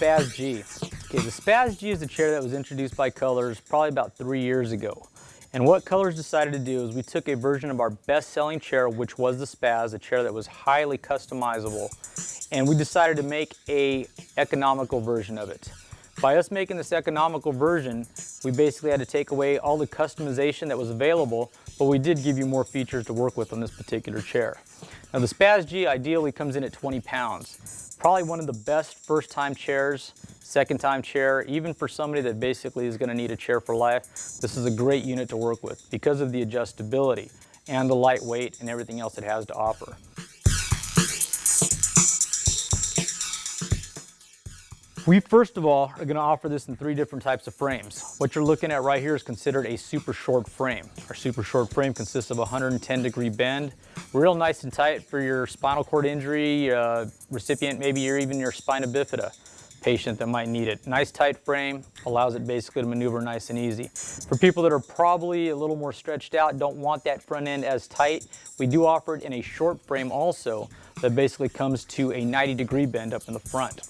Spazz-G. Okay, the Spazz-G is a chair that was introduced by Colours probably about 3 years ago. And what Colours decided to do is we took a version of our best-selling chair, which was the Spazz, a chair that was highly customizable, and we decided to make an economical version of it. By us making this economical version, we basically had to take away all the customization that was available, but we did give you more features to work with on this particular chair. Now the Spazz-G ideally comes in at 20 pounds. Probably one of the best first-time chairs, second-time chair, even for somebody that basically is going to need a chair for life. This is a great unit to work with because of the adjustability and the lightweight and everything else it has to offer. We first of all are going to offer this in 3 different types of frames. What you're looking at right here is considered a super short frame. Our super short frame consists of a 110-degree bend, real nice and tight for your spinal cord injury recipient, maybe even your spina bifida patient that might need it. Nice tight frame, allows it basically to maneuver nice and easy. For people that are probably a little more stretched out, don't want that front end as tight, we do offer it in a short frame also that basically comes to a 90-degree bend up in the front.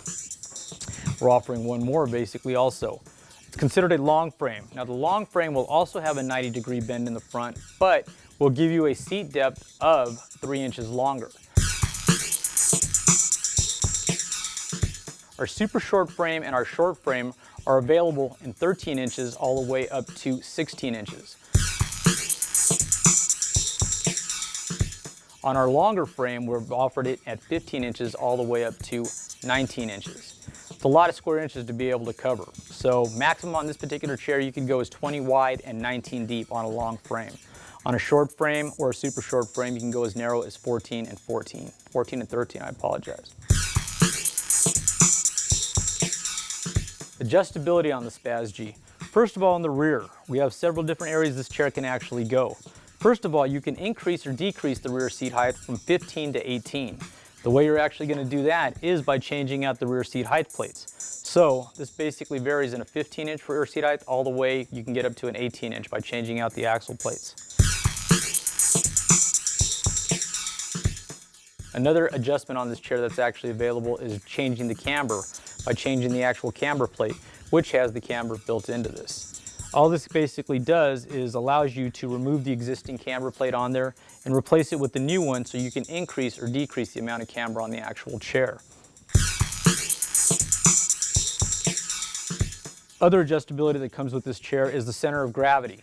We're offering one more basically also. It's considered a long frame. Now the long frame will also have a 90-degree bend in the front, but will give you a seat depth of 3 inches longer. Our super short frame and our short frame are available in 13 inches all the way up to 16 inches. On our longer frame, we've offered it at 15 inches all the way up to 19 inches. It's a lot of square inches to be able to cover. So maximum on this particular chair, you can go as 20 wide and 19 deep on a long frame. On a short frame or a super short frame, you can go as narrow as 14 and 13, I apologize. Adjustability on the Spazz-G. First of all, in the rear, we have several different areas this chair can actually go. First of all, you can increase or decrease the rear seat height from 15 to 18. The way you're actually going to do that is by changing out the rear seat height plates. So this basically varies in a 15-inch rear seat height all the way you can get up to an 18-inch by changing out the axle plates. Another adjustment on this chair that's actually available is changing the camber by changing the actual camber plate, which has the camber built into this. All this basically does is allows you to remove the existing camber plate on there and replace it with the new one so you can increase or decrease the amount of camber on the actual chair. Other adjustability that comes with this chair is the center of gravity.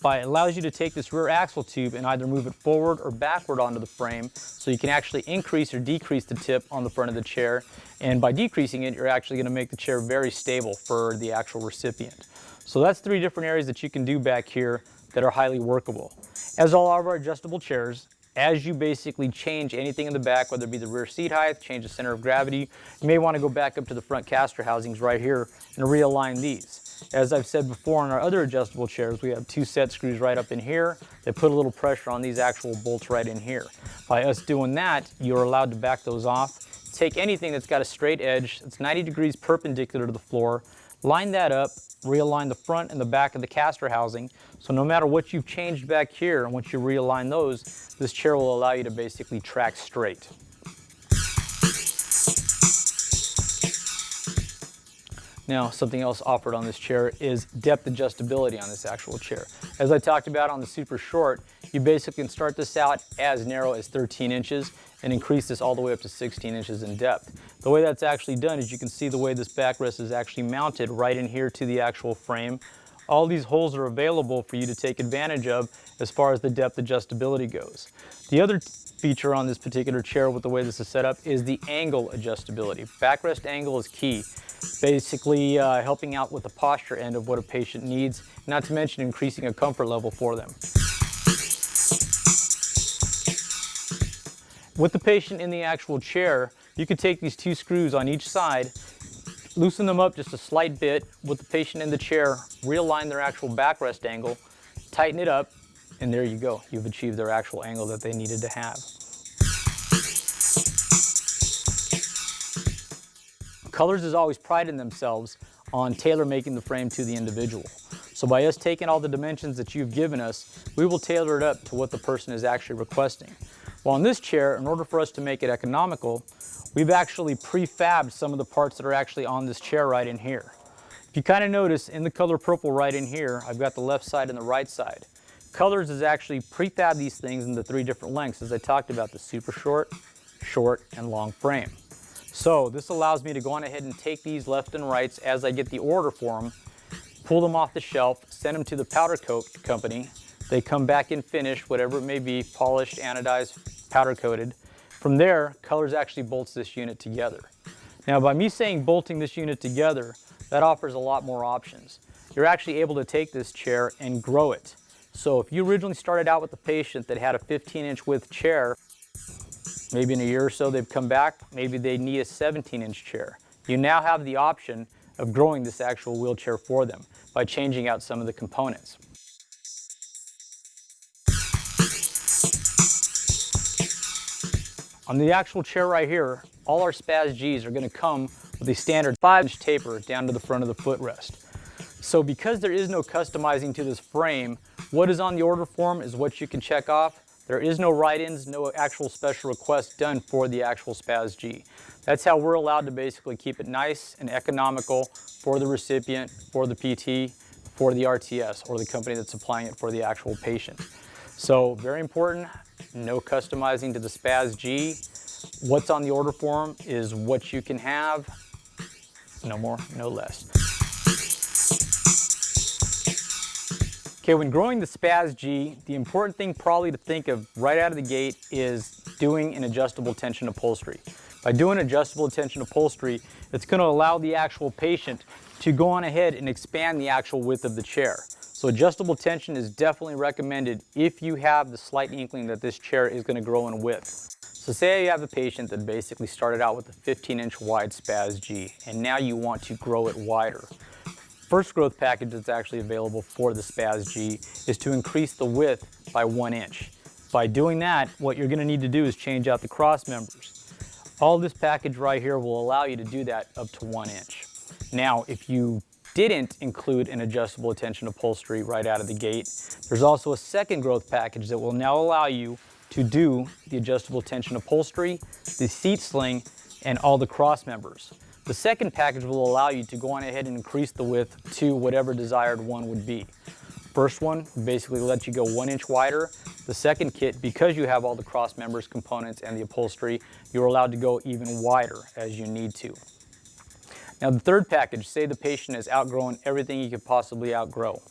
It allows you to take this rear axle tube and either move it forward or backward onto the frame so you can actually increase or decrease the tip on the front of the chair, and by decreasing it you're actually going to make the chair very stable for the actual recipient. So that's 3 different areas that you can do back here that are highly workable. As all of our adjustable chairs, as you basically change anything in the back, whether it be the rear seat height, change the center of gravity, you may want to go back up to the front caster housings right here and realign these. As I've said before, on our other adjustable chairs, we have 2 set screws right up in here that put a little pressure on these actual bolts right in here. By us doing that, you're allowed to back those off. Take anything that's got a straight edge, that's 90 degrees perpendicular to the floor, line that up, realign the front and the back of the caster housing. So no matter what you've changed back here, once you realign those, this chair will allow you to basically track straight. Now, something else offered on this chair is depth adjustability on this actual chair. As I talked about on the super short, you basically can start this out as narrow as 13 inches and increase this all the way up to 16 inches in depth. The way that's actually done is you can see the way this backrest is actually mounted right in here to the actual frame. All these holes are available for you to take advantage of as far as the depth adjustability goes. The other feature on this particular chair with the way this is set up is the angle adjustability. Backrest angle is key. Basically helping out with the posture end of what a patient needs, not to mention increasing a comfort level for them. With the patient in the actual chair, you can take these 2 screws on each side, loosen them up just a slight bit with the patient in the chair, realign their actual backrest angle, tighten it up, and there you go. You've achieved their actual angle that they needed to have. Colours has always prided themselves on tailor-making the frame to the individual. So by us taking all the dimensions that you've given us, we will tailor it up to what the person is actually requesting. Well, on this chair, in order for us to make it economical, we've actually prefabbed some of the parts that are actually on this chair right in here. If you kind of notice in the color purple right in here, I've got the left side and the right side. Colours has actually prefabbed these things into 3 different lengths, as I talked about, the super short, short, and long frame. So this allows me to go on ahead and take these left and rights as I get the order for them, pull them off the shelf, send them to the powder coat company. They come back in finished, whatever it may be, polished, anodized, powder coated. From there, Colours actually bolts this unit together. Now by me saying bolting this unit together, that offers a lot more options. You're actually able to take this chair and grow it. So if you originally started out with a patient that had a 15-inch width chair, maybe in a year or so they've come back, maybe they need a 17-inch chair. You now have the option of growing this actual wheelchair for them by changing out some of the components. On the actual chair right here, all our Spazz-Gs are going to come with a standard 5-inch taper down to the front of the footrest. So because there is no customizing to this frame, what is on the order form is what you can check off. There is no write-ins, no actual special requests done for the actual Spazz-G. That's how we're allowed to basically keep it nice and economical for the recipient, for the PT, for the RTS, or the company that's supplying it for the actual patient. So very important, no customizing to the Spazz-G. What's on the order form is what you can have, no more, no less. Okay, when growing the Spazz-G, the important thing probably to think of right out of the gate is doing an adjustable tension upholstery. By doing adjustable tension upholstery, it's going to allow the actual patient to go on ahead and expand the actual width of the chair. So adjustable tension is definitely recommended if you have the slight inkling that this chair is going to grow in width. So say you have a patient that basically started out with a 15-inch wide Spazz-G and now you want to grow it wider. First growth package that's actually available for the Spazz-G is to increase the width by 1 inch. By doing that, what you're going to need to do is change out the cross members. All this package right here will allow you to do that up to 1 inch. Now, if you didn't include an adjustable tension upholstery right out of the gate, there's also a second growth package that will now allow you to do the adjustable tension upholstery, the seat sling, and all the cross members. The second package will allow you to go on ahead and increase the width to whatever desired one would be. First one basically lets you go 1 inch wider. The second kit, because you have all the cross members, components, and the upholstery, you're allowed to go even wider as you need to. Now the third package, say the patient has outgrown everything you could possibly outgrow,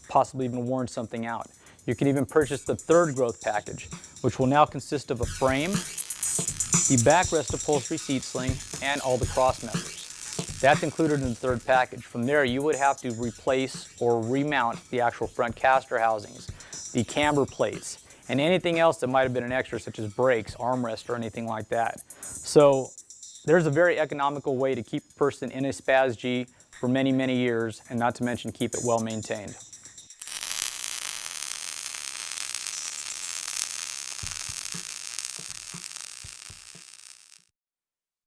possibly even worn something out. You can even purchase the third growth package, which will now consist of a frame, the backrest upholstery seat sling, and all the cross members. That's included in the third package. From there, you would have to replace or remount the actual front caster housings, the camber plates, and anything else that might have been an extra, such as brakes, armrest, or anything like that. So there's a very economical way to keep a person in a Spazz-G for many, many years, and not to mention keep it well maintained.